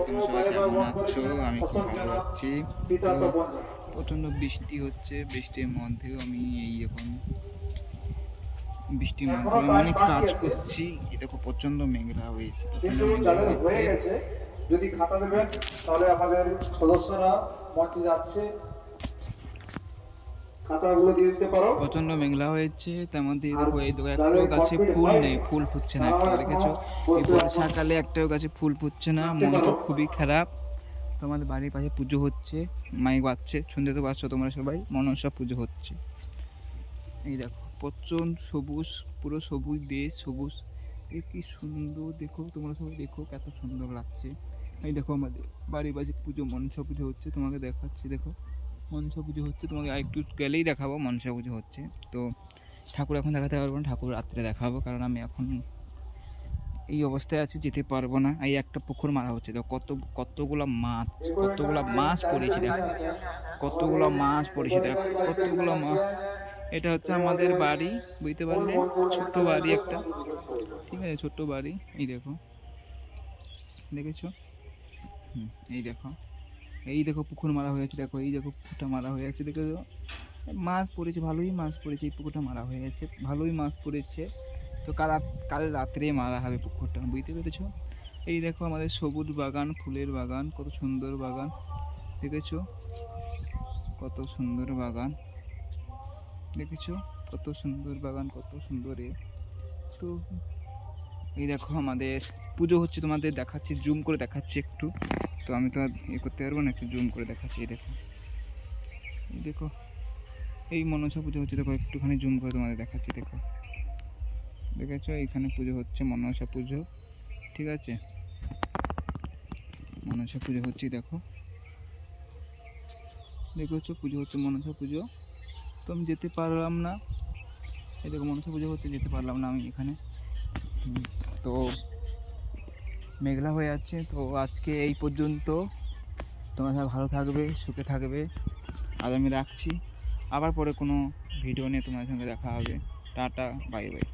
তোমরা সবাই কেমন আছো? আমি খুব ভালো আছি। তো প্রচণ্ড বৃষ্টি হচ্ছে, বৃষ্টির মধ্যেও আমি এখন বৃষ্টির মধ্যে আমি অনেক কাজ করছি। এই দেখো প্রচণ্ড মেঘলা হয়েছে, প্রচণ্ড মেঘলা হয়েছে। যদি খাতা দেবেন তাহলে আমাদের সদস্যরা মঞ্চে যাচ্ছে, খাতাগুলো দিয়ে দিতে পারো। প্রচণ্ড মেঘলা হয়েছে, তার মধ্যে দেখো এই দেখো একটাও গাছে ফুল নেই, ফুল ফুটছে না একটা, দেখেছো? এই বর্ষাকালে একটাও গাছে ফুল ফুটছে না, মনটা খুবই খারাপ। তো আমাদের বাড়ির পাশে পুজো হচ্ছে, মাইক বাজছে, শুনতে তো পাচ্ছ তোমরা সবাই, মনসা পুজো হচ্ছে। এই দেখো প্রচণ্ড সবুজ, পুরো সবুজ দেশ, সবুজ, এই কি সুন্দর দেখো, তোমরা সবাই দেখো কত সুন্দর লাগছে। এই দেখো আমাদের বাড়ির পাশে পুজো, মনসা পুজো হচ্ছে, তোমাকে দেখাচ্ছি। দেখো মনসা পুজো হচ্ছে, তোমাকে একটু গেলেই দেখাবো মনসা পুজো হচ্ছে। তো ঠাকুর এখন দেখাতে পারবো না, ঠাকুর রাত্রে দেখাবো, কারণ আমি এখন এই অবস্থায় আছি, যেতে পারবো না। এই একটা পুকুর মারা হচ্ছে, দেখো কতগুলো মাছ পড়েছে, দেখো কতগুলো মাছ পড়েছে, দেখো কতগুলো মাছ। এটা হচ্ছে আমাদের বাড়ি, বুঝতে পারলে, ছোট্ট বাড়ি একটা, ঠিক আছে, ছোট্ট বাড়ি। এই দেখো, দেখেছো? এই দেখো পুকুর মারা হয়েছে, দেখো এই দেখো পুকুরটা মারা হয়ে আছে, দেখেছো? মাছ পড়েছে, ভালোই মাছ পড়েছে, এই পুকুরটা মারা হয়ে গেছে, ভালোই মাছ পড়েছে। তো কাল রাত্রে মারা হবে পুকুরটা, বুঝতে পেরেছো? এই দেখো আমাদের সবুজ বাগান, ফুলের বাগান, কত সুন্দর বাগান, দেখেছো? কত সুন্দর বাগান, দেখেছো? কত সুন্দর বাগান, কত সুন্দর তো এই দেখো আমাদের পুজো হচ্ছে, তোমাদের দেখাচ্ছি, জুম করে দেখাচ্ছি একটু। তো আমি তো আর করতে পারবো না, একটু জুম করে দেখাচ্ছি। এই দেখো এই মনসা পুজো হচ্ছে, দেখো একটুখানি জুম করে তোমাদের দেখাচ্ছি। দেখেছো? এইখানে পুজো হচ্ছে, মনসা পুজো, ঠিক আছে? মনসা পুজো হচ্ছে, দেখেছো? পুজো হচ্ছে, মনসা পুজো। তো আমি যেতে পারলাম না, এই দেখো মনসা পুজো হচ্ছে, যেতে পারলাম না আমি এখানে। তো মেঘলা হয়ে যাচ্ছে। তো আজকে এই পর্যন্ত, তোমরা সবাই ভালো থাকবে, সুখে থাকবে। আজ আমি রাখছি, আবার পরে কোনো ভিডিও নিয়ে তোমাদের সঙ্গে দেখা হবে। Tata, bye bye.